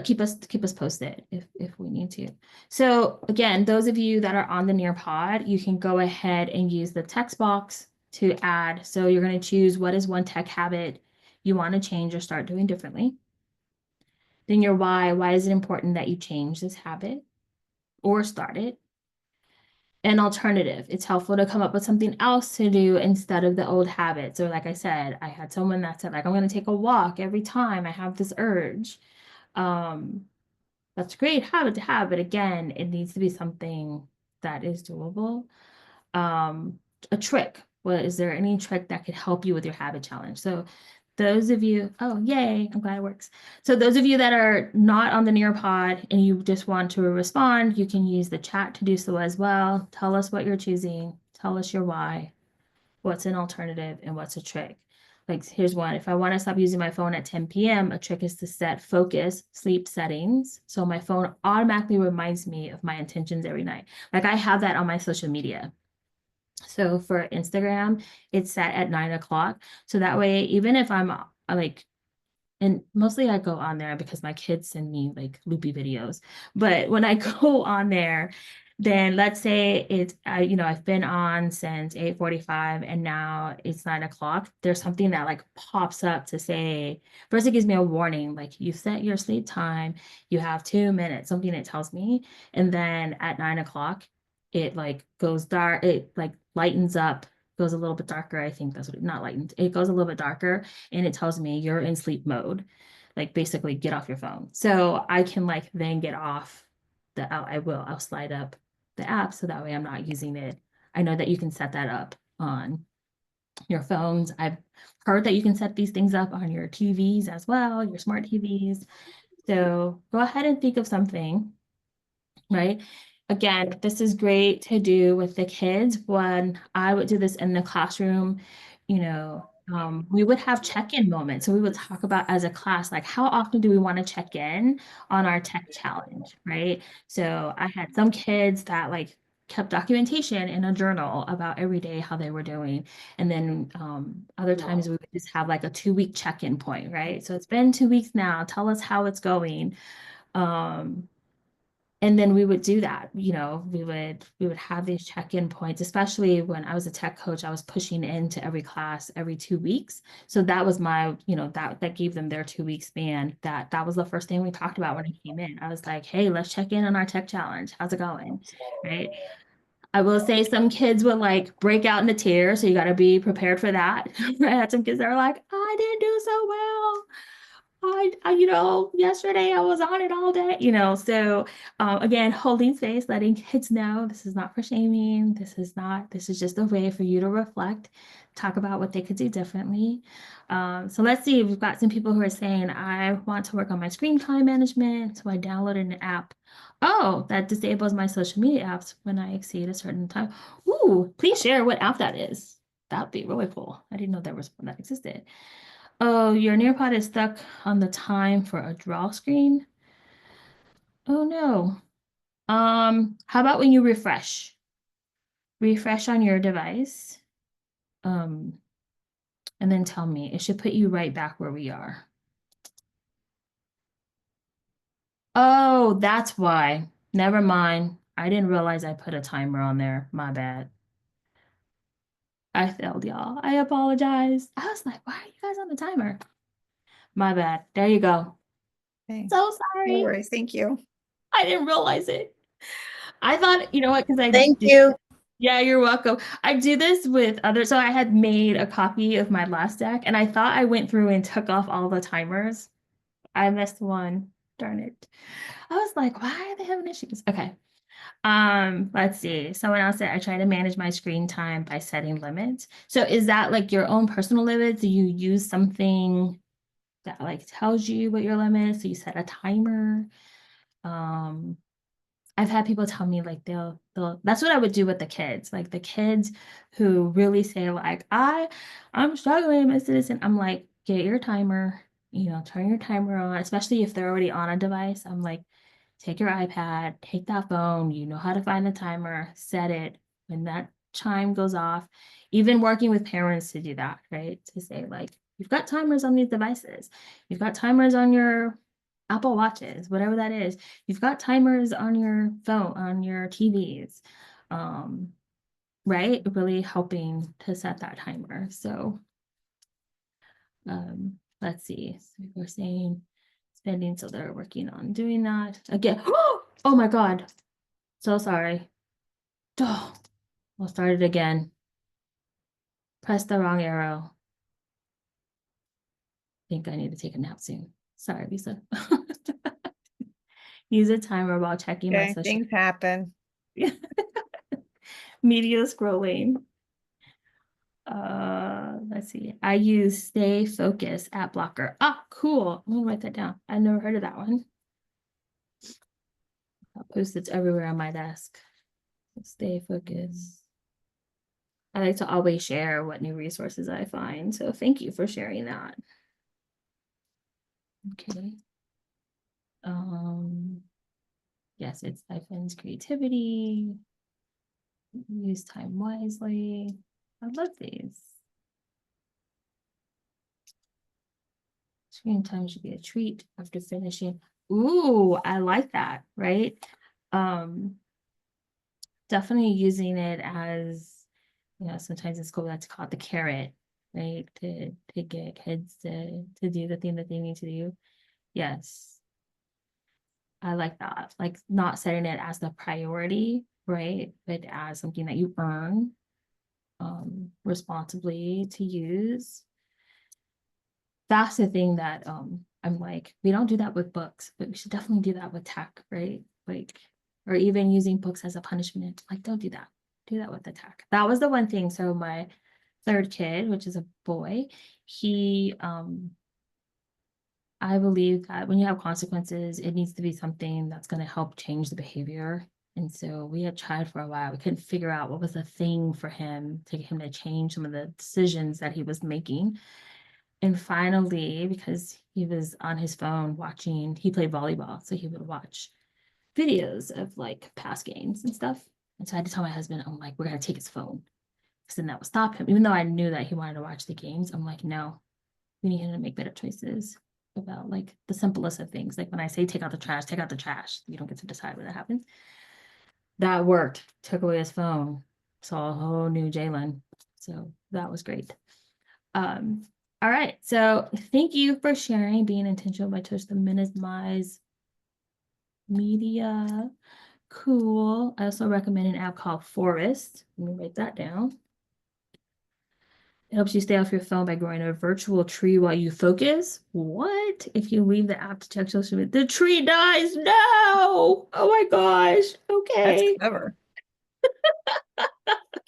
Keep us posted if we need to. So again, those of you that are on the Nearpod, you can go ahead and use the text box to add. So you're going to choose what is one tech habit you want to change or start doing differently. Then your why. Why is it important that you change this habit or start it? An alternative. It's helpful to come up with something else to do instead of the old habits. Or like I said, I had someone that said, like, I'm going to take a walk every time I have this urge. That's a great habit to have, but again, it needs to be something that is doable. A trick. Well, is there any trick that could help you with your habit challenge? So those of you, oh, yay, I'm glad it works. So those of you that are not on the Nearpod and you just want to respond, you can use the chat to do so as well. Tell us what you're choosing. Tell us your why, what's an alternative, and what's a trick. Like here's one. If I want to stop using my phone at 10 p.m., a trick is to set focus sleep settings. So my phone automatically reminds me of my intentions every night. Like I have that on my social media. So for Instagram, it's set at 9 o'clock. So that way, even if I'm like, and mostly I go on there because my kids send me like loopy videos. But when I go on there, then let's say it's, I've been on since 8:45 and now it's 9 o'clock. There's something that like pops up to say, first it gives me a warning, like you set your sleep time, you have 2 minutes, something it tells me. And then at 9 o'clock, it like goes dark, it like lightens up, goes a little bit darker. I think that's what not lightened. It goes a little bit darker and it tells me you're in sleep mode. Like basically get off your phone. So I can like then get off I'll slide up the app so that way I'm not using it. I know that you can set that up on your phones. I've heard that you can set these things up on your TVs as well, your smart TVs. So go ahead and think of something, right? Again, this is great to do with the kids. When I would do this in the classroom, we would have check-in moments. So we would talk about as a class, like how often do we want to check in on our tech challenge, right? So I had some kids that like kept documentation in a journal about every day how they were doing. And then other times we would just have like a 2-week check-in point, right? So it's been 2 weeks now. Tell us how it's going. And then we would do that, we would have these check-in points, especially when I was a tech coach, I was pushing into every class every 2 weeks. So that was my, that gave them their 2 week span. That was the first thing we talked about when I came in. I was like, hey, let's check in on our tech challenge. How's it going? Right. I will say some kids would like break out into tears, so you got to be prepared for that. I had some kids that are like, I didn't do so well. Yesterday I was on it all day, so again, holding space, letting kids know this is not for shaming. This is just a way for you to reflect, talk about what they could do differently. So let's see, we've got some people who are saying, I want to work on my screen time management. So I downloaded an app. Oh, that disables my social media apps when I exceed a certain time. Ooh, please share what app that is. That'd be really cool. I didn't know there was one that existed. Oh, your Nearpod is stuck on the time for a draw screen. Oh no. How about when you refresh? Refresh on your device. And then tell me. It should put you right back where we are. Oh, that's why. Never mind. I didn't realize I put a timer on there. My bad. I failed, y'all. I apologize. I was like, why are you guys on the timer? My bad. There you go. Okay. So No sorry. worries. Thank you. I didn't realize it. I thought, you know what, because I Thank did- you. Yeah, you're welcome. I do this with others. So I had made a copy of my last deck, and I thought I went through and took off all the timers. I missed one. Darn it. I was like, why are they having issues? Okay. Let's see. Someone else said I try to manage my screen time by setting limits. So is that like your own personal limits? Do you use something that like tells you what your limit is? So you set a timer? I've had people tell me like they'll that's what I would do with the kids. Like the kids who really say like I'm struggling, Miss Citizen. I'm like, get your timer, turn your timer on, especially if they're already on a device. I'm like, take your iPad, take that phone, you know how to find the timer, set it when that chime goes off. Even working with parents to do that, right? To say like, you've got timers on these devices. You've got timers on your Apple Watches, whatever that is. You've got timers on your phone, on your TVs, right? Really helping to set that timer. So let's see. So we're saying spending, so they're working on doing that. Again, oh my God. So sorry. Oh, we'll start it again. Press the wrong arrow. Think I need to take a nap soon. Sorry, Lisa. Use a timer while checking my Okay, social things happen. media scrolling. Let's see. I use Stay Focus app blocker. Ah, cool. I'm gonna write that down. I've never heard of that one. I'll post it everywhere on my desk. Stay focused. I like to always share what new resources I find. So thank you for sharing that. Okay. Yes, it stifles creativity. Use time wisely. I love these. Screen time should be a treat after finishing. Ooh, I like that, right? Definitely using it as, sometimes in school that's called the carrot, right? To get kids to do the thing that they need to do. Yes. I like that. Like not setting it as the priority, right? But as something that you earn responsibly to use. That's the thing that I'm like, we don't do that with books, but we should definitely do that with tech, right? Like, or even using books as a punishment. Like, don't do that. Do that with the tech. That was the one thing. So my third kid, which is a boy, he I believe that when you have consequences, it needs to be something that's going to help change the behavior. And so we had tried for a while. We couldn't figure out what was the thing for him to get him to change some of the decisions that he was making. And finally, because he was on his phone watching, he played volleyball, so he would watch videos of like past games and stuff. And so I had to tell my husband, I'm like, we're gonna take his phone. Because then that would stop him. Even though I knew that he wanted to watch the games, I'm like, no, we need him to make better choices. about like the simplest of things. Like when I say take out the trash, you don't get to decide when that happens. That worked, took away his phone, saw a whole new Jalen. So that was great. All right, so thank you for sharing, being intentional by choice to minimize media. Cool. I also recommend an app called Forest. Let me write that down. It helps you stay off your phone by growing a virtual tree while you focus. What? If you leave the app to check social media, the tree dies. No. Oh my gosh. That's Okay. clever.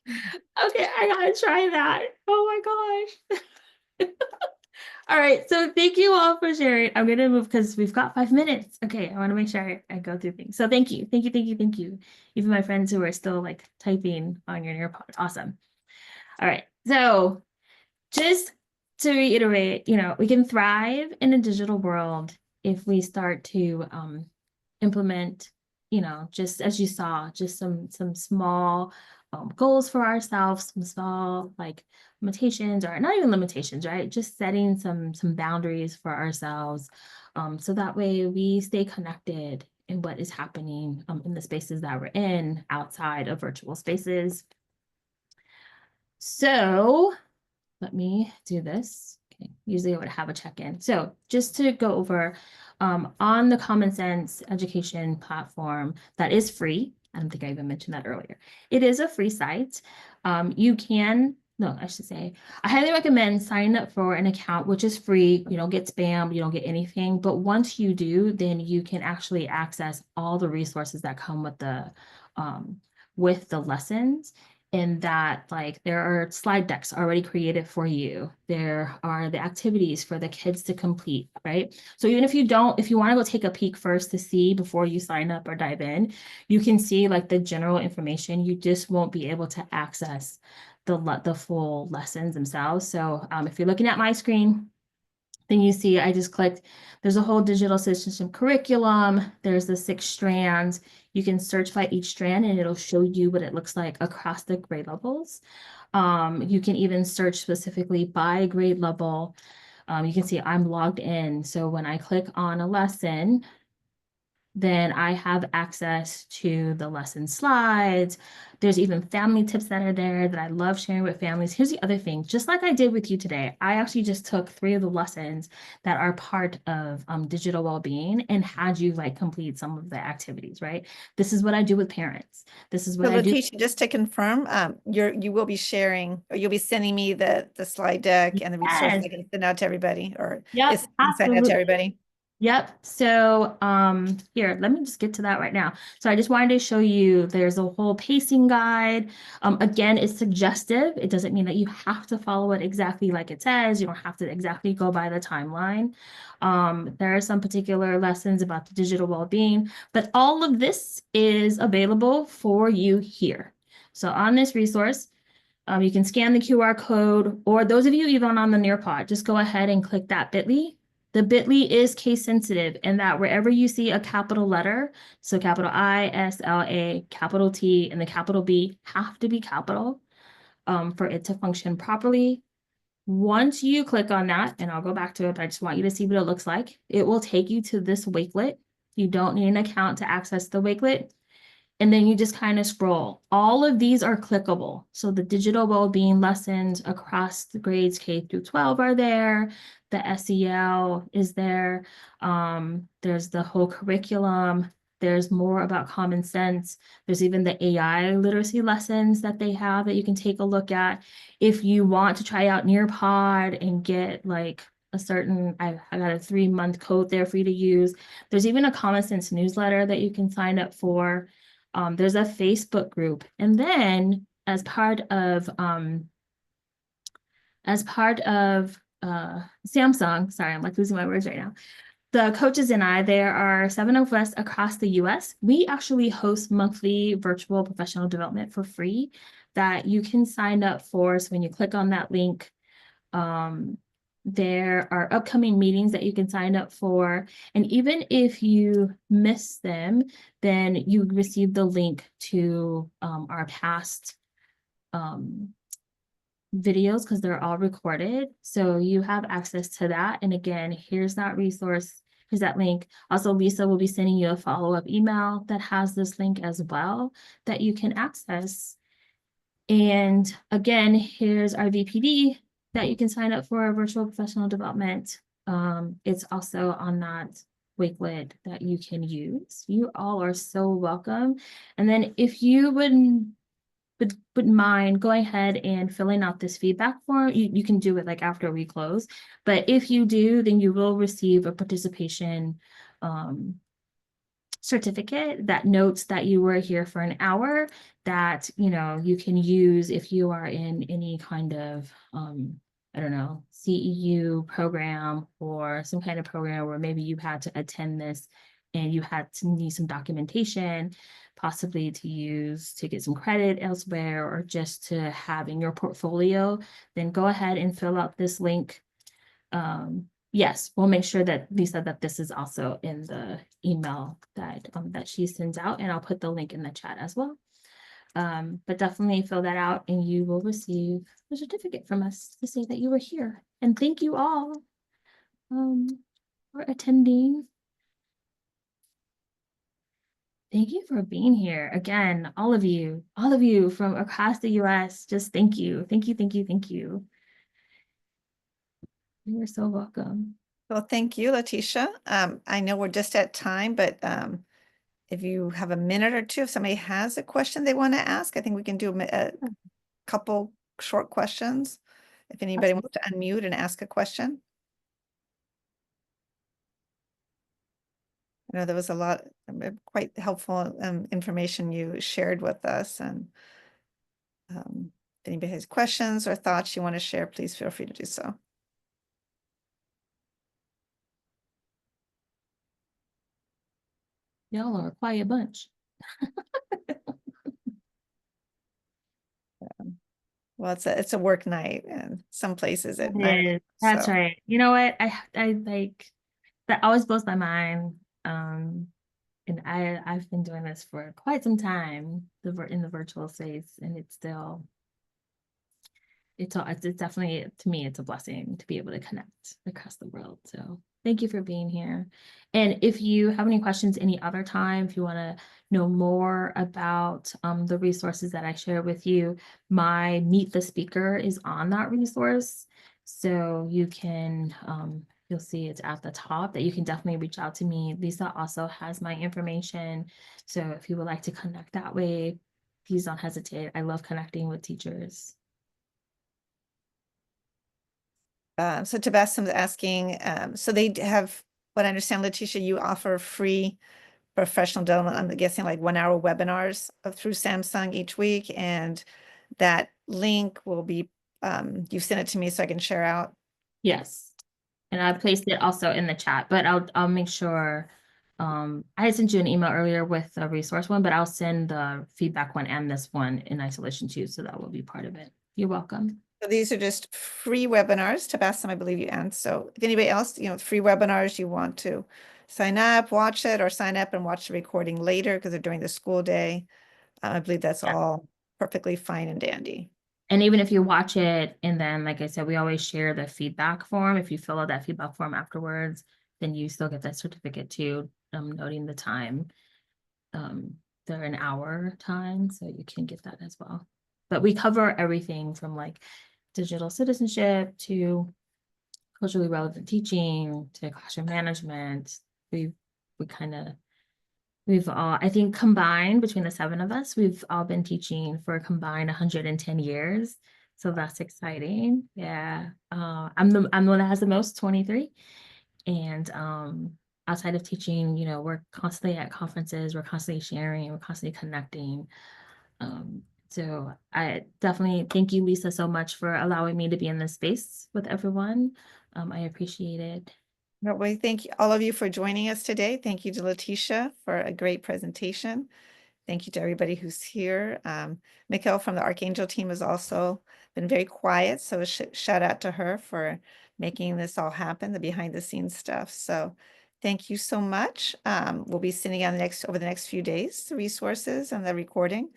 Okay, I gotta try that. Oh my gosh. All right, so thank you all for sharing. I'm gonna move because we've got 5 minutes. Okay, I want to make sure I go through things. So thank you, thank you, thank you, thank you. Even my friends who are still like typing on your nearpod. Awesome. All right, so just to reiterate, we can thrive in a digital world if we start to implement, just as you saw, just some small goals for ourselves, some small like limitations, or not even limitations, right? Just setting some boundaries for ourselves, so that way we stay connected in what is happening in the spaces that we're in outside of virtual spaces. So let me do this. Okay. Usually I would have a check-in. So just to go over, on the Common Sense education platform that is free. I don't think I even mentioned that earlier. It is a free site. I should say, I highly recommend signing up for an account, which is free. You don't get spam, you don't get anything. But once you do, then you can actually access all the resources that come with the lessons. In that, like, there are slide decks already created for you. There are the activities for the kids to complete, right? So even if you want to go take a peek first to see before you sign up or dive in, you can see like the general information. You just won't be able to access the full lessons themselves. So if you're looking at my screen, then you see I just clicked, there's a whole digital citizenship curriculum. There's the 6 strands. You can search by each strand and it'll show you what it looks like across the grade levels. You can even search specifically by grade level. You can see I'm logged in. So when I click on a lesson, then I have access to the lesson slides. There's even family tips that are there that I love sharing with families. Here's the other thing, just like I did with you today, I actually just took 3 of the lessons that are part of digital well-being and had you like complete some of the activities, right? This is what I do with parents. This is what So I do. Letitia, just to confirm, you will be sharing, or you'll be sending me the slide deck and the resources Yes. I can send out to everybody, or Yep, is sent out to everybody. Yep. So here, let me just get to that right now. So I just wanted to show you there's a whole pacing guide. Again, it's suggestive. It doesn't mean that you have to follow it exactly like it says. You don't have to exactly go by the timeline. There are some particular lessons about the digital well-being, but all of this is available for you here. So on this resource, you can scan the QR code, or those of you even on the Nearpod, just go ahead and click that bit.ly. The bit.ly is case sensitive in that wherever you see a capital letter, so capital I, S, L, A, capital T, and the capital B have to be capital for it to function properly. Once you click on that, and I'll go back to it, but I just want you to see what it looks like. It will take you to this Wakelet. You don't need an account to access the Wakelet. And then you just kind of scroll. All of these are clickable. So the digital well-being lessons across the grades K through 12 are there. The SEL is there. There's the whole curriculum. There's more about common sense. There's even the AI literacy lessons that they have that you can take a look at. If you want to try out Nearpod and get like a certain, I got a 3-month code there for you to use. There's even a common sense newsletter that you can sign up for. There's a Facebook group. And then as part of Samsung, sorry, I'm like losing my words right now. The coaches and I, there are 7 of us across the US. We actually host monthly virtual professional development for free that you can sign up for. So when you click on that link, there are upcoming meetings that you can sign up for. And even if you miss them, then you receive the link to our past videos because they're all recorded. So you have access to that. And again, here's that resource. Here's that link. Also, Lisa will be sending you a follow-up email that has this link as well that you can access. And again, here's our VPD that you can sign up for virtual professional development. It's also on that Wakelet that you can use. You all are so welcome. And then if you wouldn't mind going ahead and filling out this feedback form, you can do it like after we close. But if you do, then you will receive a participation certificate that notes that you were here for an hour that, you know, you can use if you are in any kind of, I don't know, CEU program or some kind of program where maybe you had to attend this and you had to need some documentation, possibly to use to get some credit elsewhere or just to have in your portfolio, then go ahead and fill out this link. Yes, we'll make sure that Lisa, that this is also in the email that that she sends out, and I'll put the link in the chat as well. But definitely fill that out and you will receive a certificate from us to say that you were here. And thank you all for attending. Thank you for being here. Again, all of you from across the US, just thank you. Thank you, thank you, thank you. You're so welcome. Well, thank you, Letitia. I know we're just at time, but if you have a minute or two, if somebody has a question they want to ask, I think we can do a couple short questions. If anybody wants to unmute and ask a question. I know there was a lot, quite helpful information you shared with us. And if anybody has questions or thoughts you want to share, please feel free to do so. Y'all are a quiet bunch. Well, it's a work night and some places at It night. is. That's so. right. You know what? I like that always blows my mind. And I've been doing this for quite some time, in the virtual space, and it's definitely, to me, it's a blessing to be able to connect across the world. So thank you for being here. And if you have any questions any other time, if you want to know more about the resources that I share with you, my Meet the Speaker is on that resource. So you can, you'll see it's at the top that you can definitely reach out to me. Lisa also has my information. So if you would like to connect that way, please don't hesitate. I love connecting with teachers. So Tabassam's asking, so they have, what I understand, Letitia, you offer free professional development, I'm guessing like 1-hour webinars through Samsung each week. And that link will be, you sent it to me so I can share out. Yes. And I placed it also in the chat, but I'll make sure. I sent you an email earlier with a resource one, but I'll send the feedback one and this one in isolation too, so that will be part of it. You're welcome. So these are just free webinars. Tabassum, I believe you and so if anybody else, free webinars, you want to sign up, watch it, or sign up and watch the recording later because they're during the school day. I believe that's Yeah. all perfectly fine and dandy. And even if you watch it, and then, like I said, we always share the feedback form. If you fill out that feedback form afterwards, then you still get that certificate too, noting the time. They're an hour time, so you can get that as well. But we cover everything from like digital citizenship to culturally relevant teaching to classroom management. We've all, I think, combined between the 7 of us, we've all been teaching for a combined 110 years. So that's exciting. Yeah. I'm the one that has the most, 23. And outside of teaching, we're constantly at conferences, we're constantly sharing, we're constantly connecting. So I definitely thank you, Lisa, so much for allowing me to be in this space with everyone. I appreciate it. No, we thank all of you for joining us today. Thank you to Letitia for a great presentation. Thank you to everybody who's here. Mikhail from the Archangel team has also been very quiet, so a shout out to her for making this all happen, the behind the scenes stuff. So thank you so much. We'll be sending out over the next few days the resources and the recording.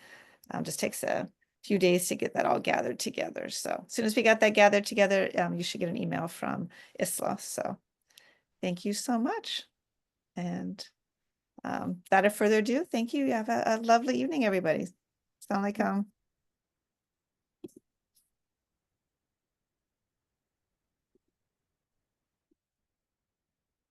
Just takes a few days to get that all gathered together. So as soon as we got that gathered together, you should get an email from Isla. So thank you so much. And without further ado, thank you. Have a lovely evening, everybody. Sound like